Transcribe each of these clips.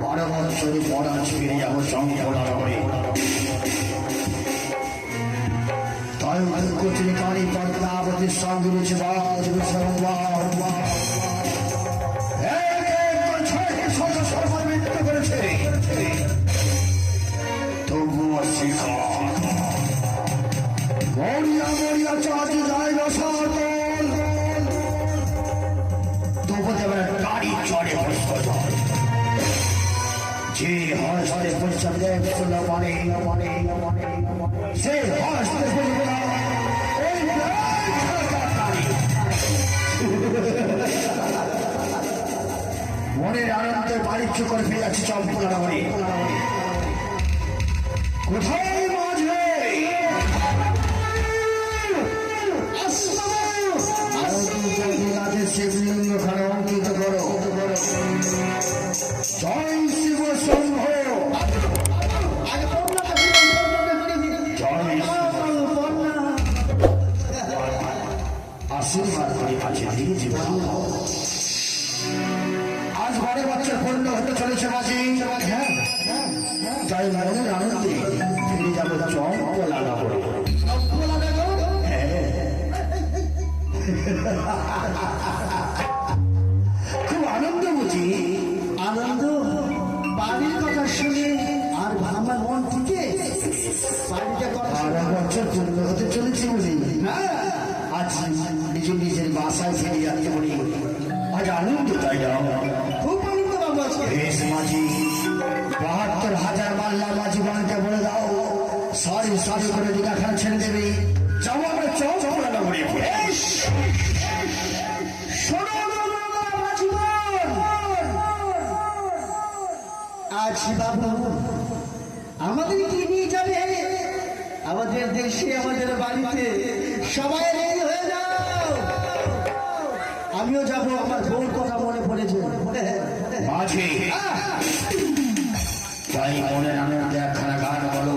12 বছরে পড়া ছেড়ে যাবো চম্পলার করে। তাই কঠিন কালী পদ্মাবতীর সঙ্গে রয়েছে মৃত্যু করেছে, তবুও শিখা মরিয়া মরিয়া চাঁদ যায় রসাতল, তবু দেবেন গাড়ি চড়ে যে হস্তে পরিচয় দেব মানে সে হস্তে মনের আনন্দে বাণিজ্য করে ফিরে যাচ্ছে চম্পলা নগরে। কোথায় মাঝে শিবলিঙ্গ খানে অঙ্কিত করো, জয় শিব শম্ভ, আশীর্বাদ করে কাছে দিয়ে জীবন। আজ 12 বছর পূর্ণ হতে চলেছে মাঝি, তাই মনের আনন্দে ফিরে যাবো চম্পলা নগর। খুব আনন্দ বুঝি, আনন্দ বাড়ির কথা শুনে আর আমার মন থেকে বাড়িতে 12 বছর পূর্ণ হতে চলেছে বুঝি। আজ নিজের নিজের বাসায় ফিরে যাচ্ছে বলি আজ আনন্দ, তাই না? খুব আনন্দ বাবু। বেশ মাঝি, 72,000 মাল্লা মাঝি বানকে বলে দাও সারি সারি করে দিঘাখানা ছেড়ে দেবে, যাবো আমরা চম্পলা নগরে। আজ বাবু আমাদের কি নিয়ে যাবে আমাদের দেশে, আমাদের বাড়িতে? সবাই রেডি হয়ে যাও, আমিও যাবো। আমার বউর কথা মনে পড়েছে মাঝি, তাই মনের আনন্দে একখানা গান বলো,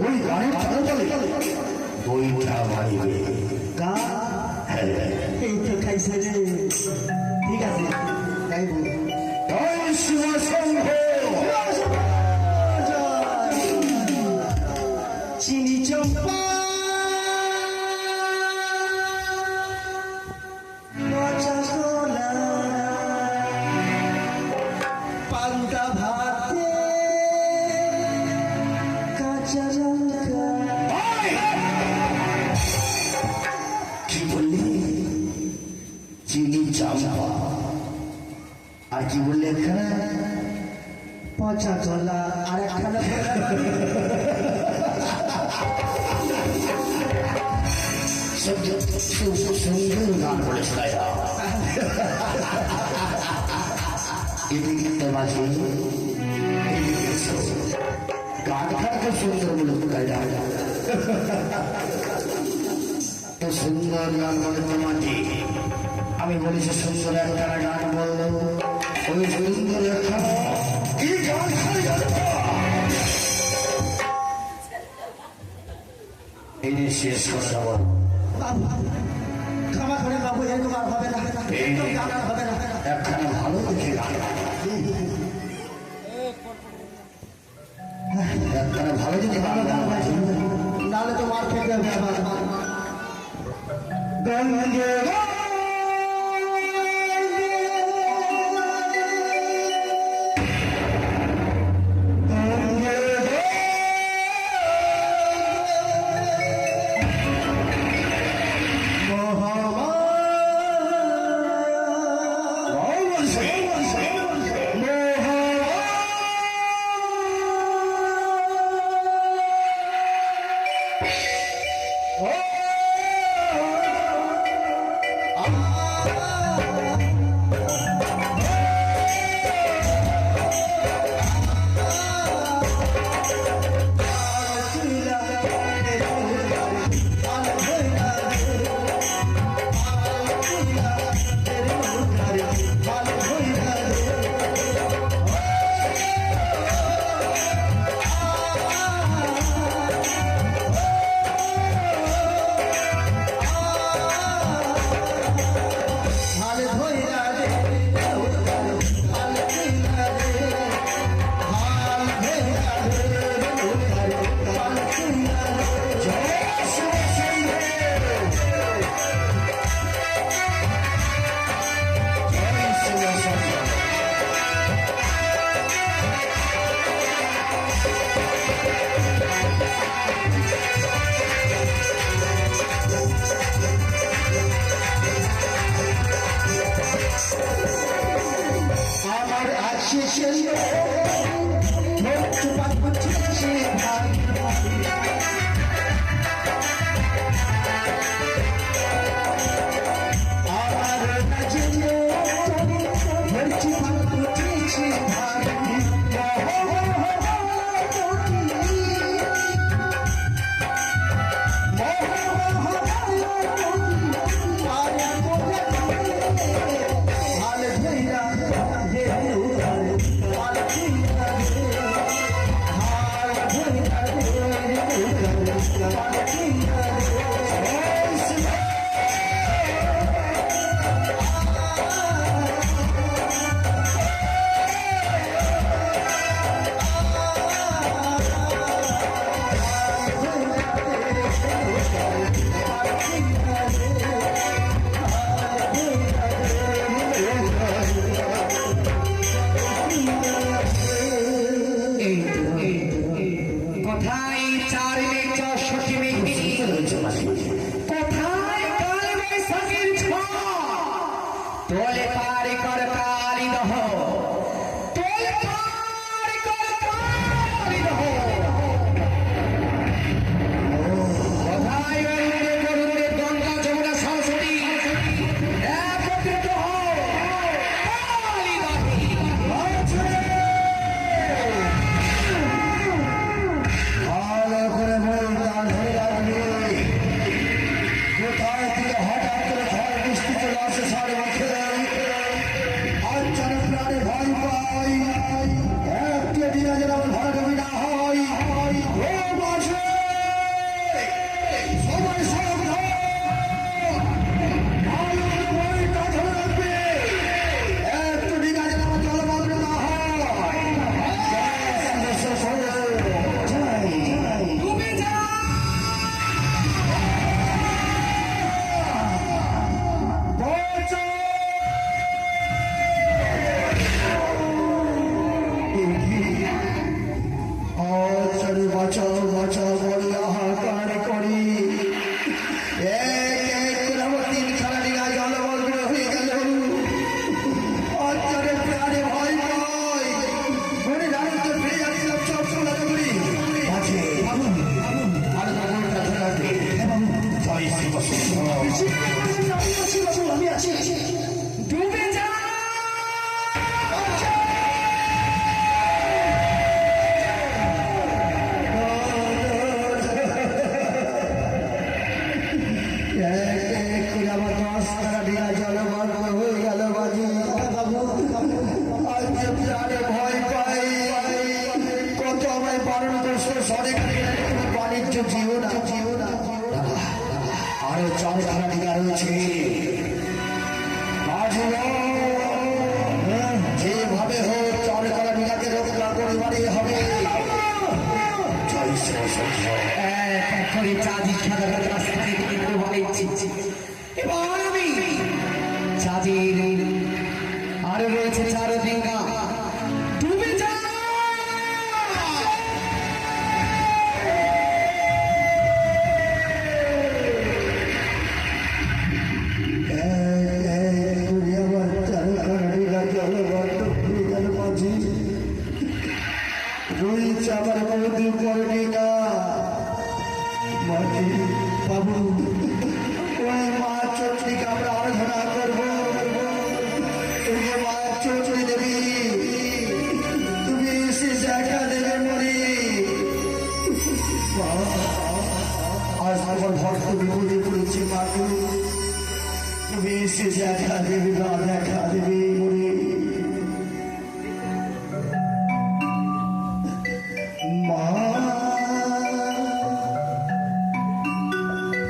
ওই গানের তালে তালে বইটা বাড়িবে। এই তো খাইছে রে, ঠিক আছে গাইব। জয় শিব শম্ভ, চিনি চম্পা পচা কলা পান্তা ভাতে কাঁচা লঙ্কা। কি বললি? চিনি চাম্পা, আর কি বললে? এখানে পচা কলা আর একখানা সুন্দর গান বলে শোনায়। এদিকে মাঝে গান খারাপ সুন্দর বলে গাইডা তো সুন্দর গান বলে তোমাকে আমি বলেছি সুন্দর একখানা গান বললো, ওই সুন্দর একখানা কি গান খাই এই শেষ করে দেবো। ক্ষমা করে বাবু, এরকম আর হবে না, হবে না। একখানা ভালো দেখে গান, একখানা ভালো যদি গান নাহলে তো মার খেতে হবে আবার। গঙ্গে চুপাত করছে ভাই আর কাজে চুপাত করছে ভাই কোথায় চারিলে চষট্টি মেঘি কোথায় কাল বৈশাখীর ঝড় তোলে পারি কর কালি দহ তোলে পারি কর কালি দহ কোথায় গরুরে গঙ্গা যমুনা সরস্বতী একত্রিত হও কালি দহে ভালো করে বল গান হয়ে রাখবে কোথায় থেকে হঠাৎ করে ঝড় বৃষ্টি চলে আসে সাড়ে মুখে আর যেন প্রাণে ভয় পাই একটি দিনে যেন আমার ঘরে ডুবি না হয় ও মাঝে সবাই সাবধান ভালো করে বল গান ধরে রাখবে একটু দিনে যেন আমার জলমগ্ন না হয় ডুবে যা বাঁচাও বাঁচাও বলে হাহাকার করি এক এক করে আমার তিনখানা ডিঙা জলমগ্ন হয়ে গেল অঞ্চলে প্রাণে ভয় পাই মনে জানি তো ফিরে যাচ্ছিলাম সব সময় করি আছে আর নগরটা ধরে রাখবে জয় শ্রী আমি আছি ডুবে যা আমার দশ তারা ডিঙা জলমগ্ন হয়ে গেল বাজি আজকে প্রাণে ভয় পাই কত আমায় বারণ করছো সরেক বাণিজ্য জিও না আরো চারখানা ডিঙা রয়েছে যেভাবে হোক চারখানা ডিঙাকে রক্ষা করবারই হবে জয় শ্রী এক এক করে চাঁদি খেলার রাস্তা থেকে বলেছি এবার আমি চাঁদের আরো রয়েছে চারো ডিঙ্গা ডুবে যা রয়েছে আমার বৌদি পড়ে না মাঝি বাবু ওই মা চট্টিকে আমরা আরাধনা করবো তুমি মা চট্টি দেবী তুমি এসে দেখা দেবে মরি আজ আমার ভক্ত বিপদে পড়েছে মাগু তুমি এসে দেখা দেবে না দেখা দেবে মরি মা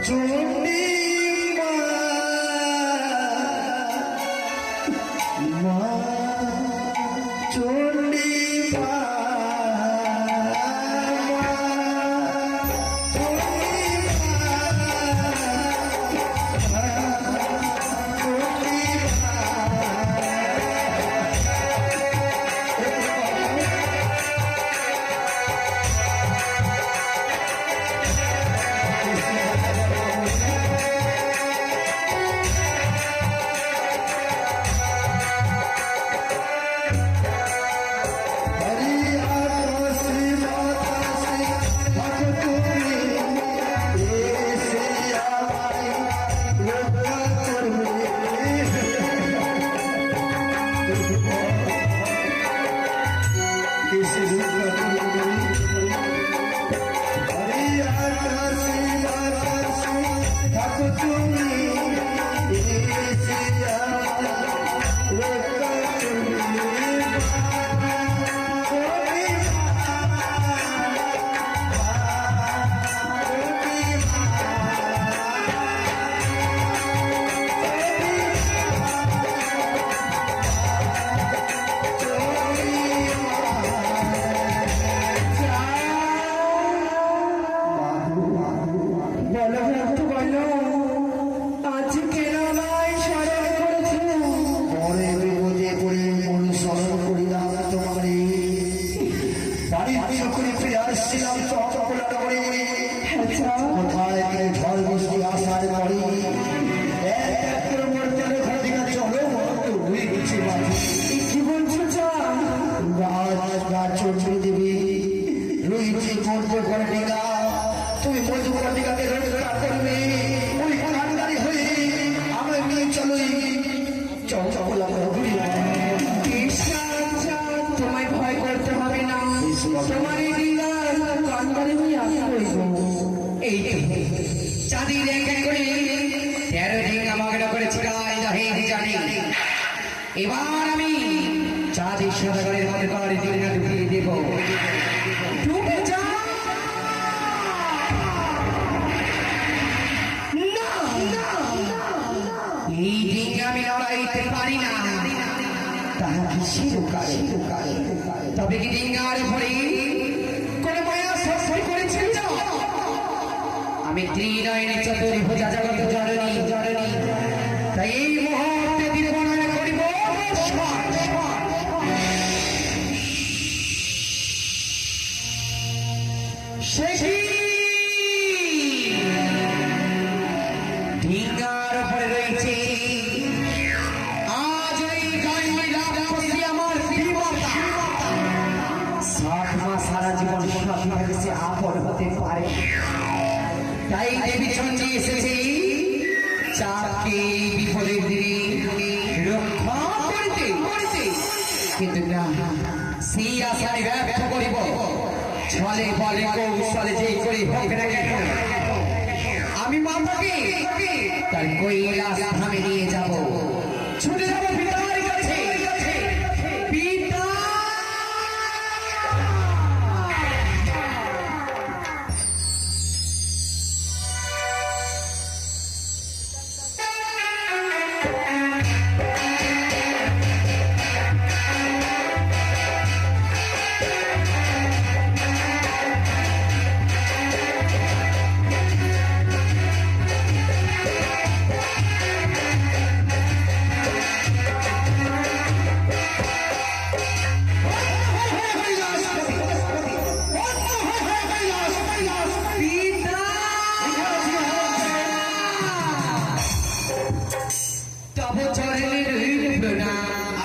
চন্ডী মা চন্ডী বাড়ির চোখে ফিরে আসছিলাম চকলা করে কোথায় থেকে ঝড় বৃষ্টি আসার পরে এক এক করে মরতে ঘর দিকে চলো হয়ে গেছে কি বলছো রাজ চৌধুরী দেবী রয়েছে মধ্য করে টিকা তুমি মধ্য করে টিকাকে রোজগার করবে ওই কান্ডারি হয়ে আমরা নিয়ে চলো চকলা করে তোমায় ভয় করতে হবে না, তোমার এই দিদার কান্দারে হয়ে আমি কইব। এই চাঁদির এক এক করে 13 ডিঙ্গা মগনা করেছি গাই রহে জানি। এবার আমি চাঁদের সদাগরের মধ্যে করে ডিঙ্গা ঢুকিয়ে দেব। ডুবে যা না, এই ডিঙ্গা আমি লড়াইতে পারি না। তাহা কিসের কারে তবে কি ডিঙ্গার উপরে কোন মায়া সৃষ্টি করেছিল? আমি ত্রিনয়নী চতুর্ভুজা জগৎ জননী তাই এই মুহূর্তে দিন বর্ণনা করিব। ডিঙ্গার উপরে রয়েছে আজ এই গায়ে লাভ করছি আমার বিমাতা। 60 মাস সারা জীবন সাথী হয়েছে আপন হতে পারে, তাই দেবী চন্ডী এসেছে চাপকে বিপদের দিনে রক্ষা করতে। কিন্তু না, সেই আশায় ব্যর্থ করিব। ছলে বলে কৌশলে যে করে হোক না কেন আমি মাতাকে তার কৈলাস ধামে নিয়ে যাব, ছুটে যাব পিতার কাছে। পিতা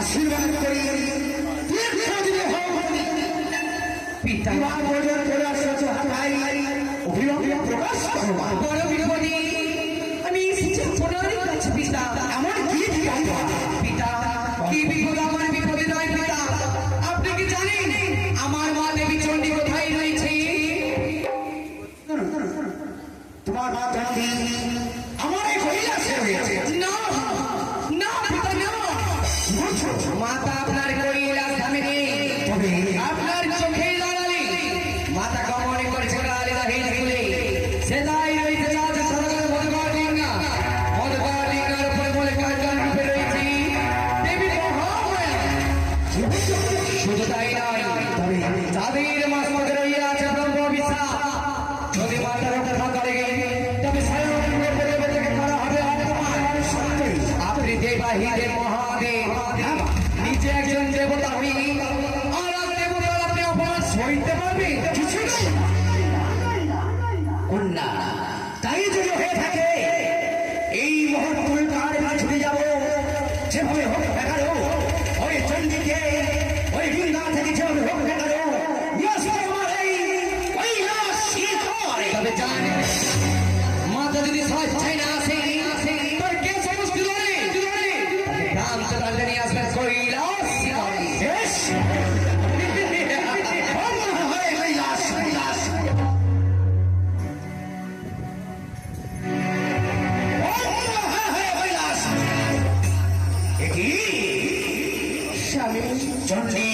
আশীর্বাদ করি পিতা অভিনন্দন প্রকাশ করো বড় বিপদে আমি এসেছি আপনার কাছে পিতা। আমার কি পিতা কি বিপদ? আমার বিপদে নয় পিতা। আপনি কি জানেন আমার মা দেবী চণ্ডী কোথায় রয়েছে? তোমার মা চণ্ডী আমার এই কৈলাসে রয়েছে। না না পিতা না, মাতা আপনার কৈলাস ধামে নেই, তবে আপনার চোখে লড়ালি মাতা গমনে করেছে গালে দাহিন খুলে। সেদাই রয়েছে আজ সরকার মধুকর ডিঙ্গা, মধুকর ডিঙ্গার উপরে বলে কার্যন রূপে রয়েছে দেবী মহামায়া। শুধু তাই নয়, তবে তাদের মাঝে রইয়া আছে ব্রহ্ম বিশ্বাস। যদি মাতা রক্ষা করে তবে স্বয়ং দেবতা থেকে করা হবে অপমান। আপনি দেবাহিদেব মহাদেব, নিজে একজন দেবতা হই আর দেবতার আপনি অপমান সইতে পারবেন? কিছু নেই কন্যা, তাই যদি হয়ে থাকে এই মুহূর্তে কার না ছুটে যাব, যেভাবে হোক দেখারো ওই চণ্ডীকে ওই ডিঙ্গা থেকে যেভাবে হোক দেখারো তবে জানেন মাতা যদি স্বেচ্ছায় না আসে তোর কে সমস্ত লড়ে রাম তো তাদের নিয়ে আসবেন কৈলাস শিকারে। স্বামী চণ্ডী,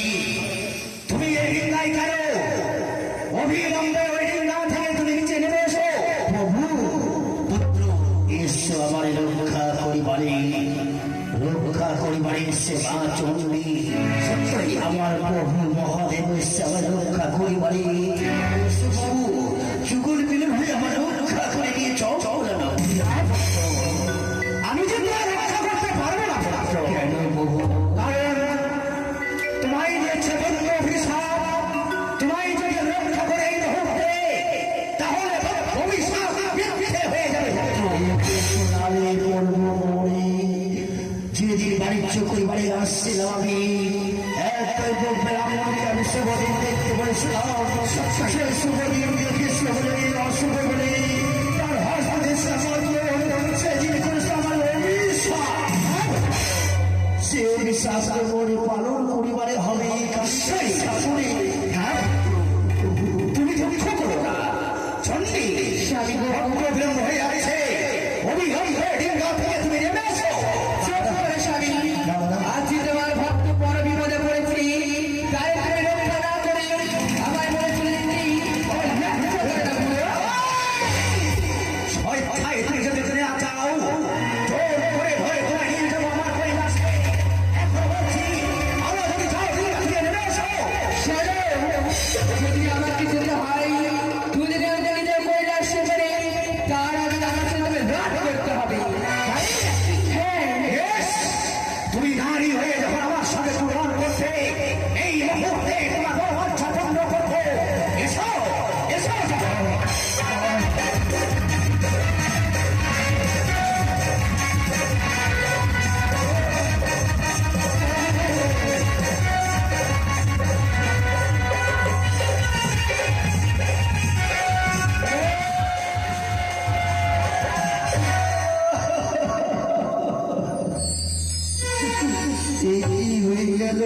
তুমি এই ডিঙ্গায় কেন? অবিলম্বে ওই ডিঙ্গা থেকে তুমি নিচে নেমে এসো। প্রভু পুত্র এসো আমার রক্ষা করিবারে, রক্ষা করিবারে এসে মা চণ্ডী। সত্যই আমার প্রভু মহাদেব এসে আমার রক্ষা করিবারে। প্রভু যুগল বিলন হয়ে আমার রক্ষা করে নিয়ে চল না। আমি যে তোমার রক্ষা করতে পারবো না। কেন প্রভু? কারণ তোমায় দিয়েছে বন্য অভিশাপ, তোমায় যদি দিন দেখতে বলেছিলাম সেই শুভ দিন দেখে শুভ দিন অশুভ বলে তার হস্তে সেদিন করেছে আমার অভিশাপ। সে অভিশাপ মনে পালন পরিবারে হবে সেই শাশুড়ি। হ্যাঁ তুমি তুমি করো না চন্ডী, স্বামী বিলম্ব হয়ে যাচ্ছে, অভিগম হয়ে ডিঙ্গা থেকে তুমি নেমে আসো। স্বামী আজ তোমার ভক্ত বড় বিপদে পড়েছি, তাই তুমি রক্ষা না করে আমায় বলে চলে যেতে ছয় কথায় তুমি যদি তুমি চাও জোর করে ধরে তোমায় নিয়ে যাবো আমার কৈলাসে। এখন বলছি আমরা যদি চাও তুমি আজকে নেমে আসো। যদি আমাকে যেতে হয় তুই যদি নিজের কৈলাস সেখানে তার আগে আমার সাথে রাত করতে হবে। Yes! তুমি নারী হয়ে যখন আমার সাথে তুলনা করতে এই মুহূর্তে তোমার রোমাঞ্চ বন্ধ করবো। এসো এসো হয়ে গেল,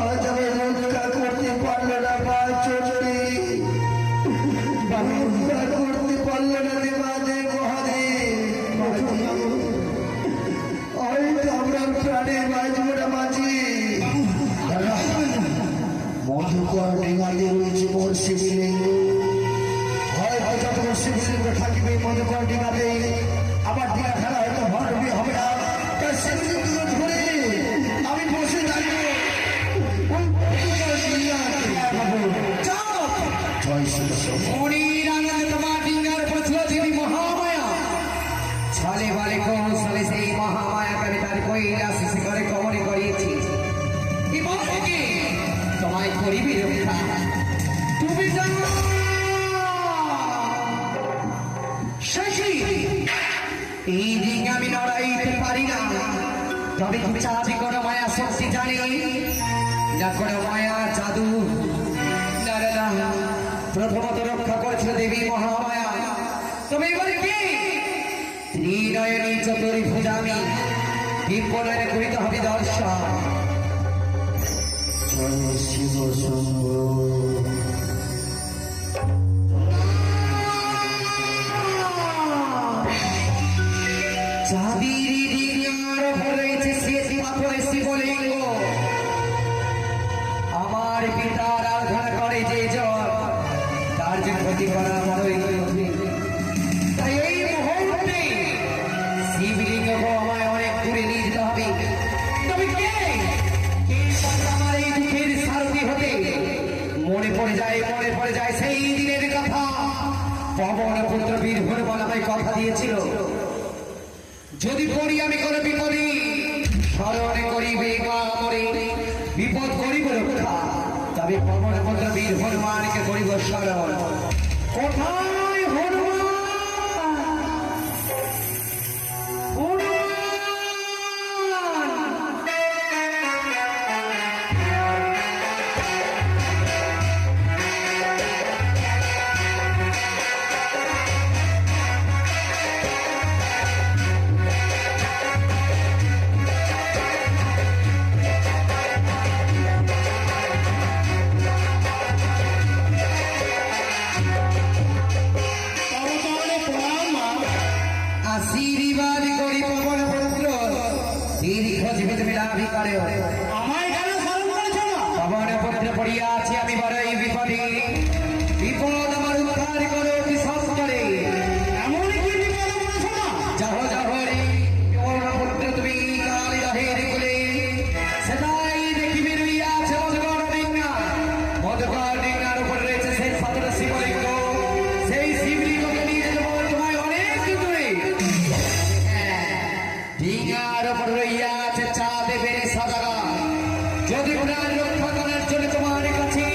আজ আমি রক্ষা করতে পারলো না মা চন্ডী, রক্ষা করতে পারলো না দেবাদেব মহাদেব। হয়তো আমরা প্রাণে বাঁচবো না মাঝি। মধুকর ডিঙাতে রয়েছে মোর শিবলিঙ্গ, হয়তো যখন শিবলিঙ্গ থাকিবে মধুকর ডিঙাতে আমার ডিঙা খেলা হয়তো ভরবি হবে না। তাই শিবলিঙ্গ ধরে আমি বসে থাকবো। জয় শ্রী মনির আনন্দ তোমার ডিঙ্গার উপর ছিল দেবী মহামায়া, ছলে বলে কৌশলে সেই মহামায়াকে আমি তার কৈলাস শিখরে কবরে করিয়েছি। এবার থেকে তোমায় করিবি রক্ষা। তুমি জানো শশী, এই রিং আমি নড়াইতে পারি না, তবে তুমি চাঁদি কোনো মায়া শক্তি জানি না, কোনো মায়া জাদু না না না। প্রথমত রক্ষা করেছিল দেবী মহামায়া, তবে এবারে কি ত্রিনয়নী চতুর্ভুজামি বিপদে করিতে হবে দর্শন। জয় শিব শম্ভ। চাঁদির ডিঙার উপর রয়েছে শ্বেত পাথরের শিবলিঙ্গ। আমার পিতার আরাধনা করে যে জন তার যে ক্ষতি করা বড়ই কঠিন। তাই এই মুহূর্তে শিবলিঙ্গকে আমায় অনেক দূরে নিয়ে যেতে হবে। তবে কে পারবে আমার এই দুঃখের সারথি হতে? মনে পড়ে যায় সেই দিনের কথা। পবন পুত্র বীর হনুমান আমায় কথা দিয়েছিল, যদি পড়ি আমি কোনো বিপদে স্মরণে করিবে মরে বিপদ করিব রক্ষা, তবে পবন পুত্র বীর হনুমানকে করিব স্মরণ। কোথায় হনুমান? আশীর্বাদ করি পবন পুত্র দীর্ঘ জীবিত বিলাভি করে। আমায় কেন স্মরণ করেছো না? পবন পুত্র পড়িয়া আছি আমি বড়ই বিপদে, বিপদ আমার উদ্ধার করো অতি সত্তরে। এমনই কি বিপদে পড়েছো না? যাহ যাহ রে পবন পুত্র তুমি কাল রহের কুলে, সেটাই দেখিবে রইয়াছে মধুকর ডিঙ্গা। মধুকর ডিঙ্গার উপর রয়েছে সেই পাথরের শিবলিঙ্গ, সেই শিবলিঙ্গকে নিয়ে যেতে বল তোমায় অনেক দূরে। ডিঙ্গার উপর রইয়াছে চাঁদ বেড়ে সাদা, যদি প্রাণ রক্ষা করার জন্য তোমার কাছে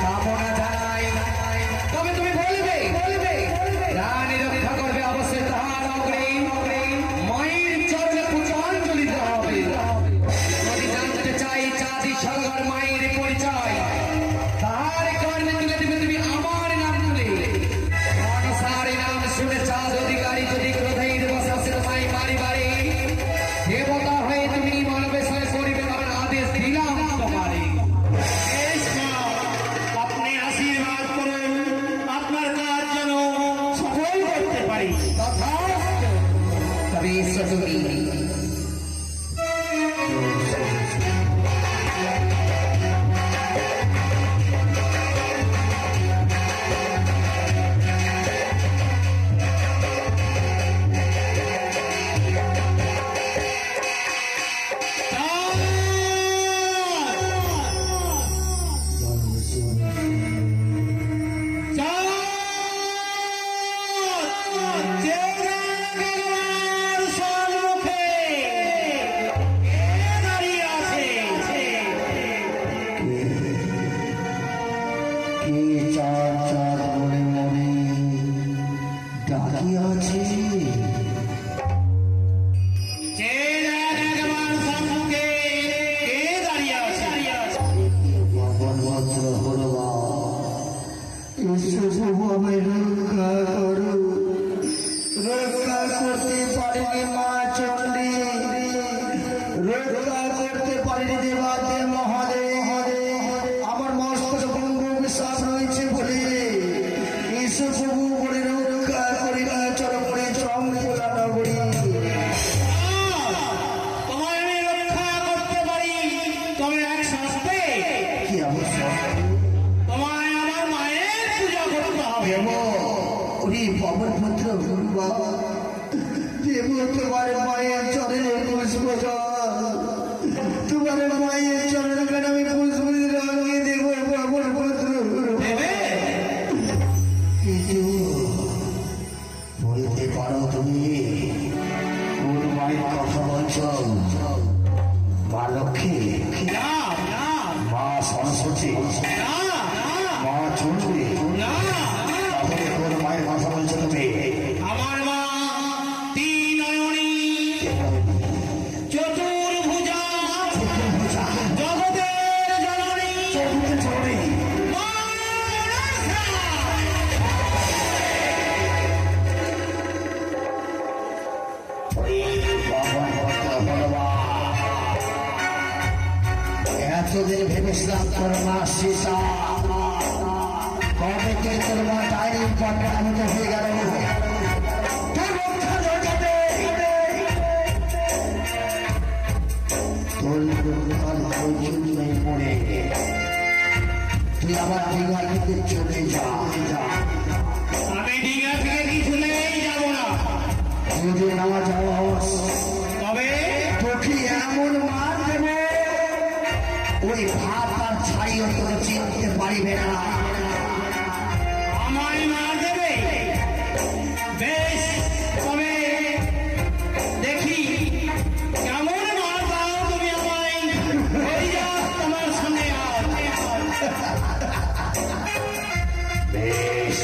কামনা জানাই, তবে তুমি বলবে প্রাণ রক্ষা করবে অবশ্যই তাহার অগ্রে মায়ের চরণে পুষ্পাঞ্জলি দিতে হবে। যদি জানতে ওরে পবন পুত্র গুরুবা দেব তোমার মায়ের চরণে পুষ্প জল, তোমার মায়ের চরণে কেন আমি পুষ্প রঙিয়ে দেব পবন পুত্র কিন্তু বলতে পারো তুমি কোন মায়ের কথা বলছ? মা লক্ষ্মী, মা সরস্বতী, মা চন্দ্রী, তাহলে কোন মায়ের কথা বলছো তুমি? আমার মা তিন নয়নী চতুর্ভুজা জগতের জননী মা মনসা। এতদিন ভেবেছিলাম তোর মা সীতা কবে থেকে তোর মা ডায়েরি পরিণত হয়ে গেল। তোর রক্ষা জগতে তোর দুর্বল প্রয়োজনে পড়ে তুই আবার ডিঙ্গাটিতে চলে যা। আমি দীঘা থেকে কিছু নেই যাব না, যদি না যাওয়াস তবে তোকে এমন মার দেবে ওই ভাত আর ছাড়িও তোর চিনতে পারিবে না। আমায় মার দেবে। বেশ, তবে দেখি কেমন মার দাও তুমি আমায়। ওই যা তোমার সামনে বেশ,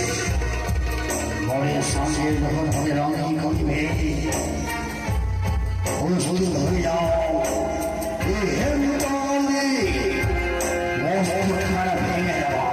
মনের সঙ্গে যখন হবে রঙি করিবে শুধু ধরে যাও খারাপ ভেঙে দেওয়া।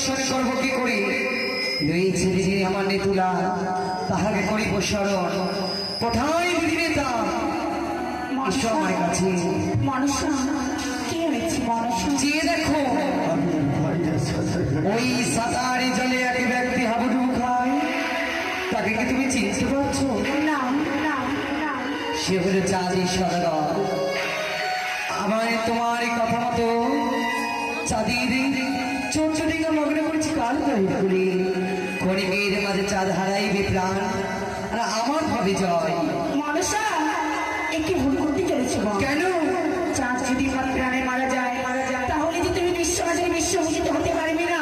দর্শন করবো কি করি? রয়েছে দিদি আমার নেতুলা, তাহাকে করিব স্মরণ। কোথায় দিদি নেতা? এসো আমার কাছে। মনসা কি হয়েছে মনসা? চেয়ে দেখো, ওই সাঁতারে জলে এক ব্যক্তি হাবুডুবু খায়, তাকে কি তুমি চিনতে পারছো? না না না, সে হলো চাঁদের সদাগর। আমায় তোমার এই কথা মতো চাঁদের ছোট ডিঙ্গা মগ্ন করেছি কাল করে ক্ষণিকের মাঝে চাঁদ হারাইবে প্রাণ, আর আমার ভাবে জয়। মনসা একটি ভুল করতে চলেছে বল। কেন? চাঁদ যদি আমার প্রাণে মারা যায় তাহলে যে তুমি বিশ্বমাজের বিশ্বভূষিত হতে পারবে না।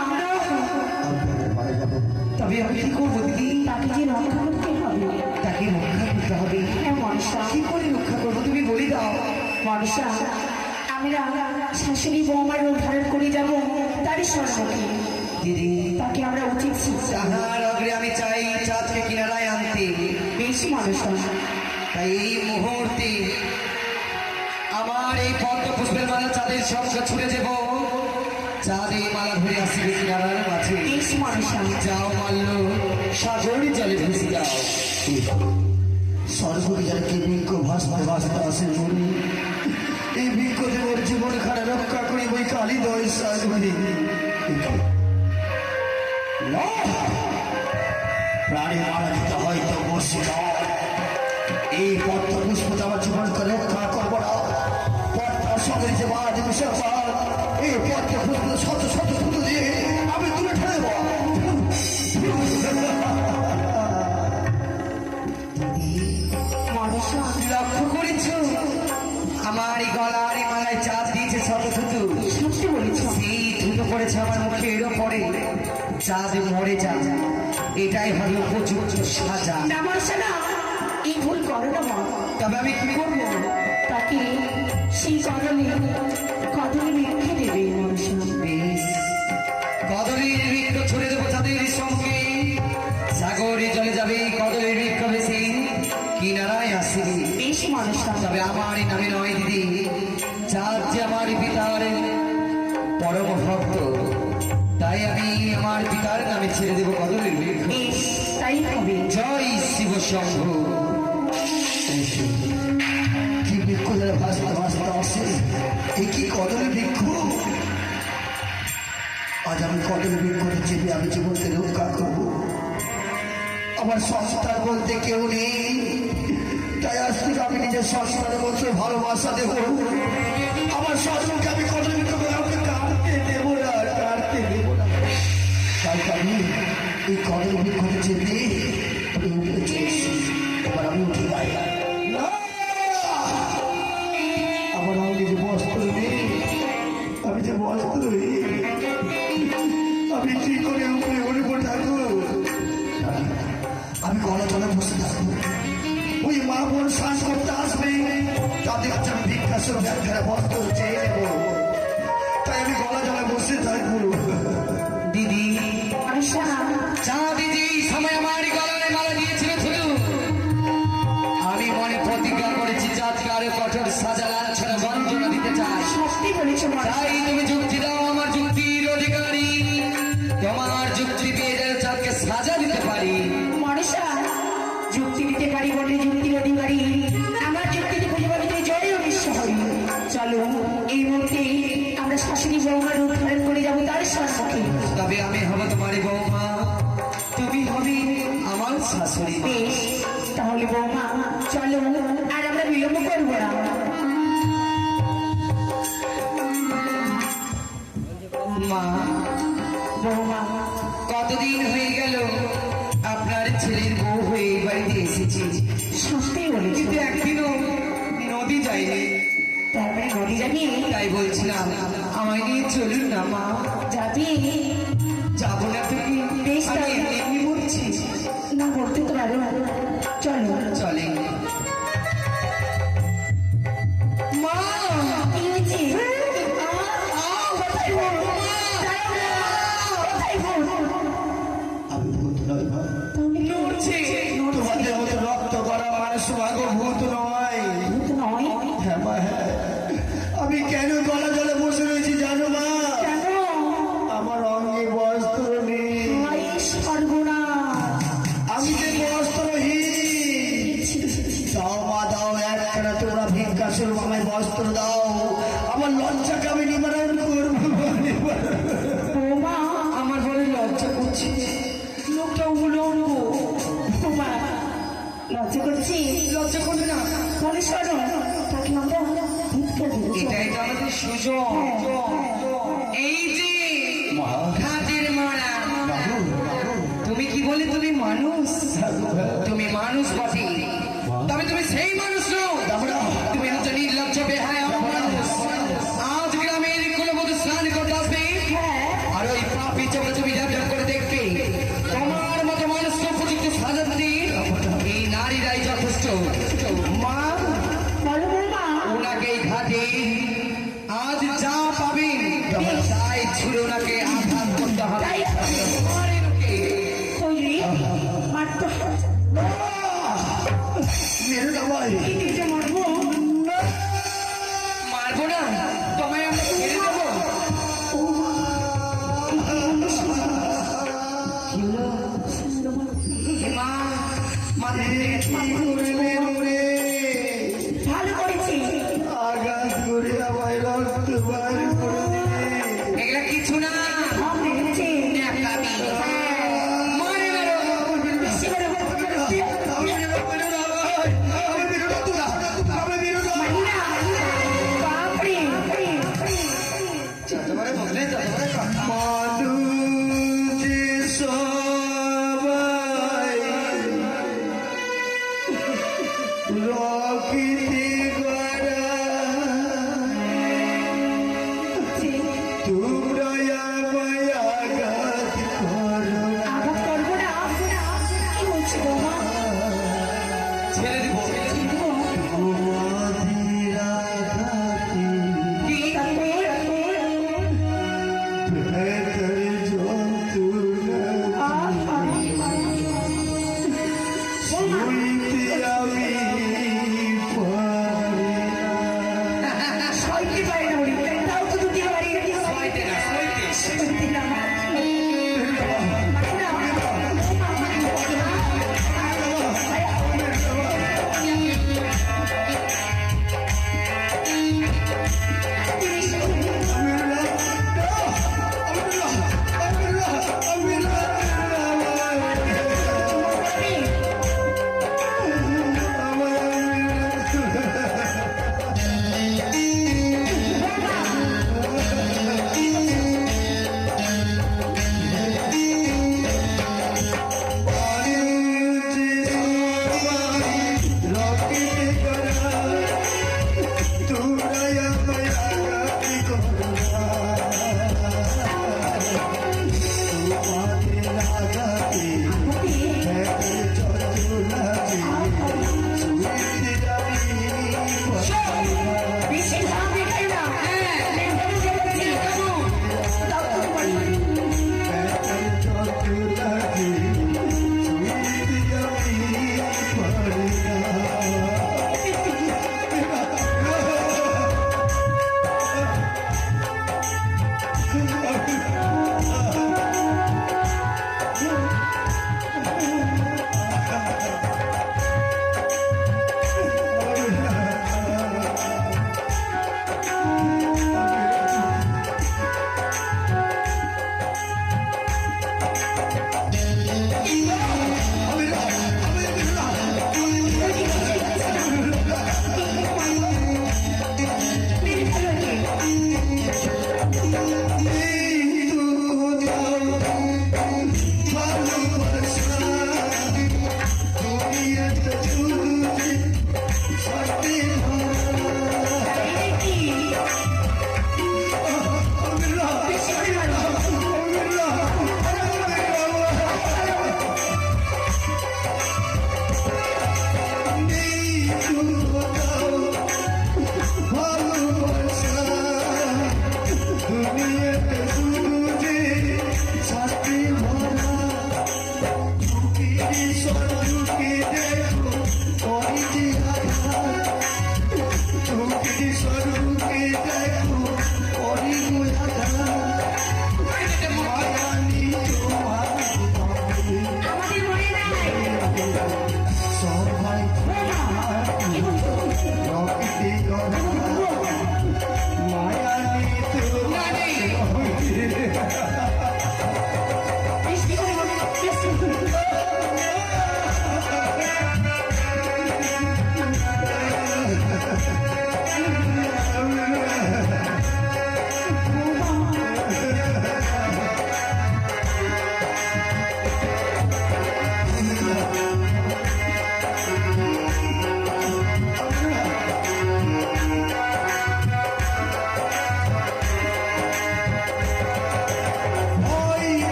তবে আমি কি করবো দিদি? তাকে যে রক্ষা করতে হবে। তাকে রক্ষা করতে হবে। হ্যাঁ মনসা, কি করে রক্ষা করবো তুমি বলে দাও। মনসা আমরা শাশুড়ি বৌমার রূপ ধারণ করে যাব তারই স্বর্ণকে। দিদি তাকে আমরা উচিত শিক্ষা। তাহার অগ্রে আমি চাই চাঁদকে কিনারায় আনতে। বেশ মনসা, তাই এই মুহূর্তে আমার এই পদ্ম পুষ্পের মালা চাঁদের সঙ্গে ছুড়ে দেব। চাঁদ এই মালা ধরে আসবে কিনারার মাঝে। বেশ মনসা, যাও মাল্য, সাগরের জলে ভেসে যাও। সর্বদিকে বৃক্ষ ভাসতে ভাসতে আসে মরি, এই বৃক্ষ দেবর জীবন খানে রক্ষা করি বই কালী দয় সাগরি। প্রাণী মারা দিতে হয়তো বসে এই পদ্ম পুষ্প আমার জীবনকে রক্ষা করবো না। পদ্মার সঙ্গে যে মা দেবী সরকার এই পদ্ম পুষ্প শত শত ফুটো দিয়ে আমি তুলে ঠেলব। মনসা লক্ষ্য করেছ আমার এই গলার এই মালায় চাঁদ দিয়েছে শত থুতু। সত্যি বলেছ। সেই ধুলো পড়েছে আমার মুখের ওপরে। চাঁদ মরে যা, এটাই হবে উপযুক্ত সাজা। না মনসা না, এই ভুল করো না মা। তবে আমি কি করবো? তাকে সেই কদলে রেখে দেবে মনসা। বেশ, কদলের বৃক্ষ ছড়ে দেবো চাঁদের সঙ্গে। সাগরে চলে যাবে কদলের বৃক্ষ ভেসে কিনারায় আসবে। বেশ মনসা, তবে আমার এই নামে নয় দিদি, চাঁদ যে আমার পিতার পরম ভক্ত, তাই আমি আমার পিতার নামে ছেড়ে দেবো কদলের বৃক্ষ। বেশ তাই হবে। জয় শিব শম্ভু। কি বৃক্ষ যারা ভাসতে ভাসতে আসে, এই কি কদলের বৃক্ষ? আজ আমি কদলের বৃক্ষতে চেপে আমি জীবনকে রক্ষা করবো। আমার সংস্কার বলতে কেউ নেই, তাই আজ থেকে আমি নিজের সংস্কারের মধ্যে ভালোবাসা দেব। আমার সংস্কারকে আমি কদলের বৃক্ষকে আমাকে কাটতে দেবো না, কাটতে দেবো না। তাই আমি এই কদলের বৃক্ষতে চেপে আমি উঠে চলছি। এবার আমি উঠে যাই না, আমার আমি যে বস্ত্র নেই, আমি যে বস্ত্র নেই, আমি কি করে উপরে উঠবো ঠাকুর? আমি গলা জলে বসে থাকবো, ওই মা বোন স্নান করতে আসবে, তাদের কাছে আমি ভিক্ষা স্বরূপ একখানা বস্ত্র চেয়ে নেবো। তাই আমি গলা জলে বসে থাকবো। দিদি মনসা চাঁদ যে সময় আমার গলায় মালা দিয়েছিল শুধু, আমি মনে প্রতিজ্ঞা করেছি চাঁদকে আরো কঠোর সাজা লাঞ্ছনা বঞ্চনা দিতে চাই। সত্যি বলেছ মনসা। তাই তুমি যুক্তি দাও, আমার যুক্তির অধিকারী। তোমার যুক্তি পেয়ে যেন চাঁদকে সাজা দিতে পারি। মনসা যুক্তি দিতে পারি বলে যুক্তির অধিকারী, আমার যুক্তিতে খুঁজে পাবে তুই জয় বিশ্ব হই। চলো এই মুহূর্তে আমরা শাশুড়ি বৌমার রূপ ধারণ করে যাবো তার সম্মুখে। তবে আমি হব তোমার বৌমা, তুমি হবে আমার শাশুড়ি মা। বেশ তাহলে বৌমা চলো, আর আমরা বিলম্ব করবো না। মা, বৌমা কতদিন হয়ে গেল আপনার ছেলের বউ হয়ে এই বাড়িতে এসেছি, সত্যি বলেছ। কিন্তু একদিনও নদী যায়নি। তারপরে নদী যাবি? তাই বলছিলাম আমায় নিয়ে চলুন না মা। যাবি যাবো না তুমি? বেশ, আমি তাই। এমনি এমনি বলছি। না বলতে তো পারো, চলো। চলে মা। কি হয়েছে? কোথায় ভূত? দাঁড়াও না। কোথায় ভূত? আমি ভূত নয় মা, তাহলে কি? নড়ছে। তোমাদের মতো রক্ত করা মানুষ ভাগ ভূত নয়। ভূত নয়? হ্যাঁ মা, হ্যাঁ। আমি কেন গলা জলে বসে রয়েছি জানো মা? কেন? আমার অঙ্গে বস্ত্র অস্ত্র দাও, আমার লজ্জাকে আমি নিবারণ করবো। বৌমা আমার বড় লজ্জা করছে, লোকটা উলঙ্গ। বৌমা লজ্জা করছি? লজ্জা করবে না, বলে শোনো তাকে আমরা ভিক্ষা দেবো। এটাই তো আমাদের সুযোগ। এই যে ঘাটের মারা, তুমি কি বলে তুমি মানুষ? তুমি মানুষ বটে, তবে তুমি সেই মানুষ নও। তুমি হচ্ছে নির্লজ্জ বেহায়া মানুষ। আজ গ্রামের কুলবধূ স্নান করতে আসবে, আর ওই পাপী চোখে তুমি ব্যবহার করে দেখবে। তোমার মতো মানুষকে উপযুক্ত সাজা দিতে এই নারীরাই যথেষ্ট। মা, বলো বৌমা। ওনাকে এই ঘাটে আজ যা পাবেন তাই ছুড়ে ওনাকে আঘাত করতে হবে। তাই? মারেন ওকে। তৈরি মারতে হবে। মেরে দাও ভাই। এই দিকটা মারবো। মারবো না, তোমায় আমরা ছেড়ে দেবো। মা, মাথা ফেটে গেছে। ভালো করেছি। আঘাত করে আমায় রক্ত বার করে দিলে। এগুলা কিছু না, সব দেখেছি। ন্যাকামি। মারে মারো। বেশি করে বলতে মারি না। বাপরে। মানুষ যে সবাই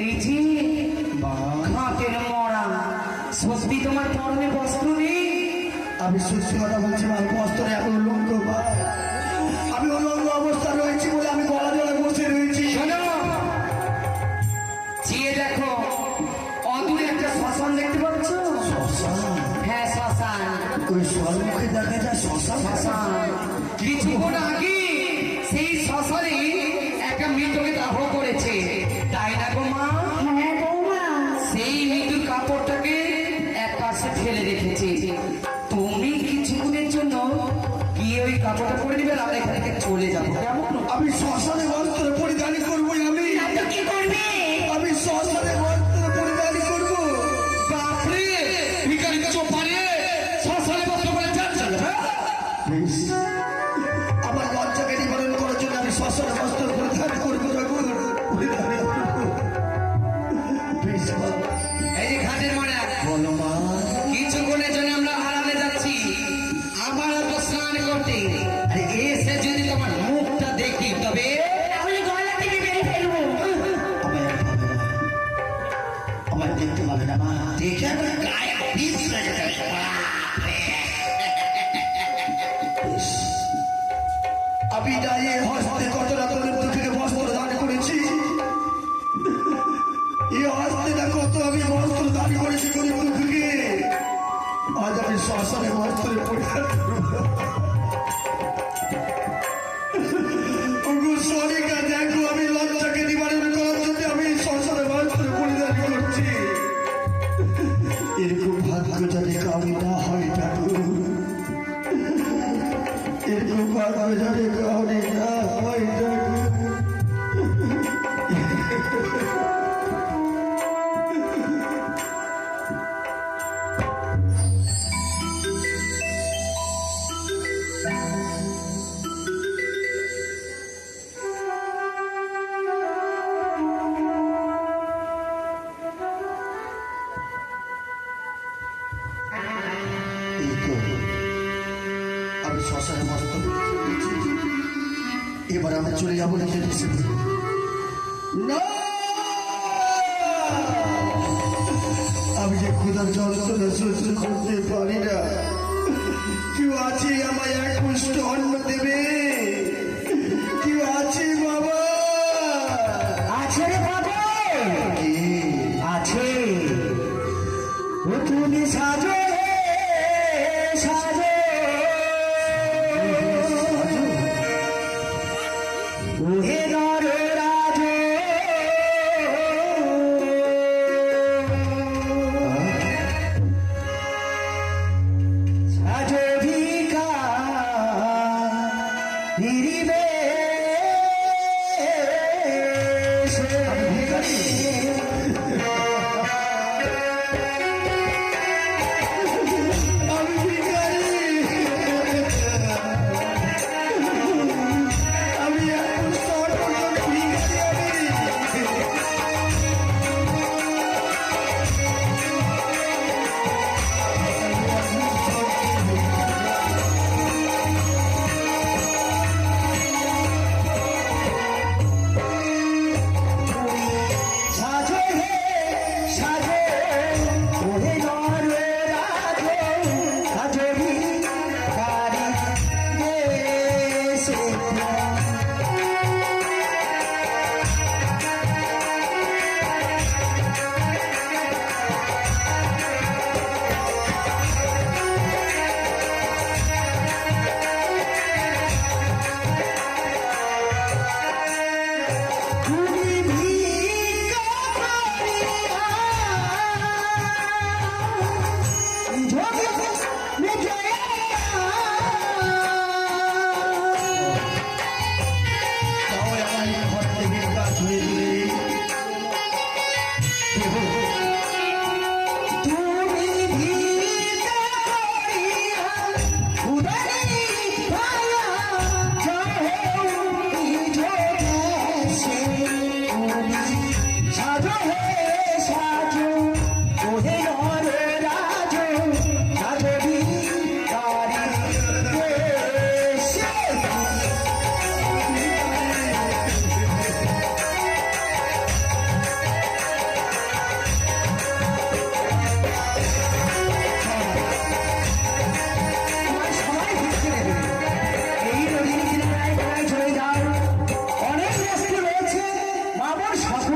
এই যে ঘাটের মরা, সত্যি তোমার পরনে বস্ত্র নেই? আমি সত্যি কথা বলছি মা, বস্ত্রে এখন লুঙ্গ মা। আমি অলঙ্গ অবস্থা রয়েছি বলে আমি গলা জলে বসে রয়েছি। শোনো, চেয়ে দেখো, অদূরে একটা শ্মশান দেখতে পাচ্ছ? হ্যাঁ, শ্মশান। ওই সর্বমুখে দেখা যায় শ্মশান। শ্মশান। কিছুক্ষণ আগে সেই শ্মশানে একটা মৃতকে দাহ করেছে, তাই না গো মা? হ্যাঁ বৌমা, সেই মৃত্যুর কাপড়টাকে এক পাশে ফেলে রেখেছে। তুমি কিছুক্ষণের জন্য গিয়ে ওই কাপড়টা পরে দিবে, আমরা এখান থেকে চলে যাবো, কেমন? আমি শ্মশানে বস্ত্র পরিধান করবো। তো কি করবে? আমি শ্মশানে বস্ত্র পরিধান করবো। বাপরে ভিখারি চোপারে শ্মশানে বস্ত্র পরে যাচ্ছে বেশ, আমার লজ্জাকে নিবারণ করার জন্য আমি শ্মশানে বস্ত্র পরিধান করবো। যখন পরিধান করবো। বেশ মা। এই যে ঘাটের মরা, বলো মা। কিছুক্ষণের জন্য আমরা হারাতে যাচ্ছি আমার তো স্নান করতে। আর এসে যদি তোমার মুখটা দেখি তবে তাহলে গলা থেকে মেরে ফেলবো। আমায় দেখতে পাবে না মা। দেখে আমার গায়ে পিস লেগে যাবে। আমি দাঁড়িয়ে হস্তে কত রকমের দুঃখের বস্ত্র দান করেছি। এই হস্তে না কত আমি বস্ত্র দান করেছি গরিব দুঃখীকে। আজ আমি শ্মশানে বস্ত্রে পরিধান করবো। ওগো সরিকা, দেখো আমি লজ্জাকে নিবারণ করার জন্য আমি শ্মশানে বস্ত্র পরিধান করছি। এরকম ভাগ্য যাতে কাউরি না হয় ঠাকুর। এরকম ভাগ্য যাতে কাউরি না হয় ঠাকুর। এই তো, আমি শ্মশানে বস্ত্র পরিধান করেছি। এবার আমি চলে যাবো নিজের দেশে। না! আমি যে ক্ষুধার যন্ত্রণা সহ্য করতে পারি না। কেউ আছে আমায় এক মুষ্ট অন্ন দেবে? কেউ আছে বাবা? আছে রে বাবা, কে? আছে। ও তুমি সাজো রে, সাজো। ওহে নর রাজ, সাজো ভিখারিবে আমি ভিখারি। আমি এখন সর্বজন ভিখারি। সাজো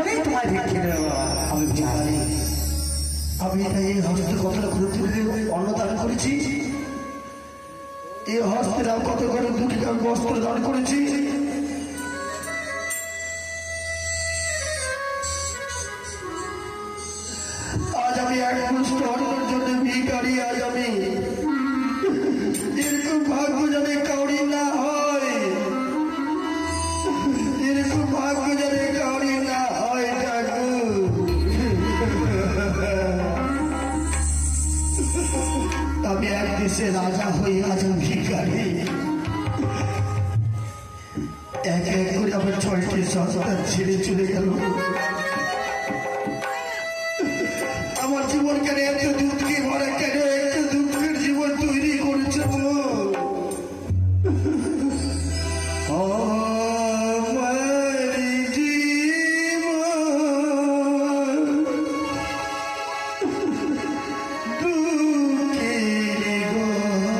বলেই তোমায় ভিক্ষে দেবো আমি জানি। আমি তাই এই হস্তের কথাটা ঘুরতে অন্ন দান করেছি। এই হস্তের আমি কত করে দুটিকে আমি বস্ত্র দান করেছি। আজ আমি এক মুষ্ট অন্নের জন্য ভিখারি। আজ আমি এরকম ভাগ্য জানে কাউরি না হয়, এরকম ভাগ্য জানে কাউরি না হয় ঠাকুর। আমি এক দেশে রাজা হয়ে আজ আমি ভিখারি। এক এক করে আমার 6টি সন্তান ছেড়ে চলে গেল। আমার জীবন কেন এত দুঃখে ভরা, কেন এত দুঃখের জীবন তৈরি করেছে গো? আমার জীবন দুঃখের গড়া,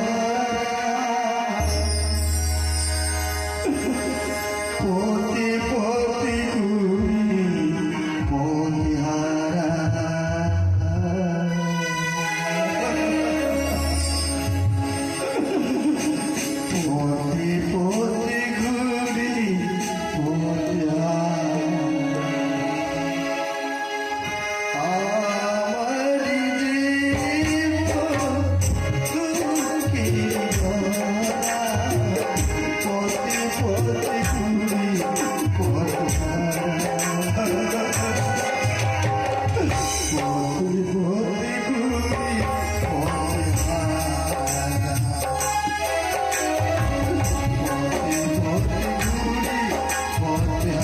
পথে পথে ঘুরি মনহারা। পথে পথে ঘুরি মনহারা। আমার জীবন দুঃখের গড়া, পথে পথে ঘুরি মনহারা। পথে পথে ঘুরি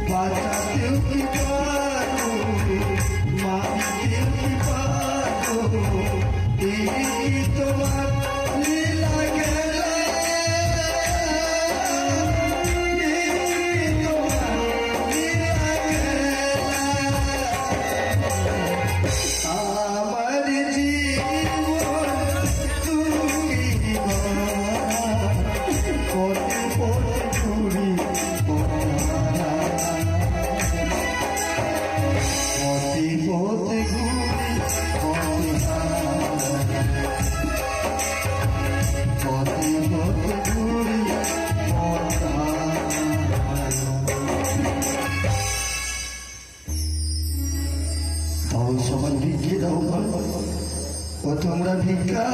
বাঁচাতেও কি পারো, মারতেও কি পারো, এই তোমার লীলা খেলা, এই তোমার লীলা খেলা। আমার জীবন তুমি পথে পথে ঘুরি মনহারা। পথে পথে ঘুরি মনহারা। পথে পথে ঘুরি মনহারা। দাও সবার ভিক্ষে দাও, ও তোমরা ভিক্ষা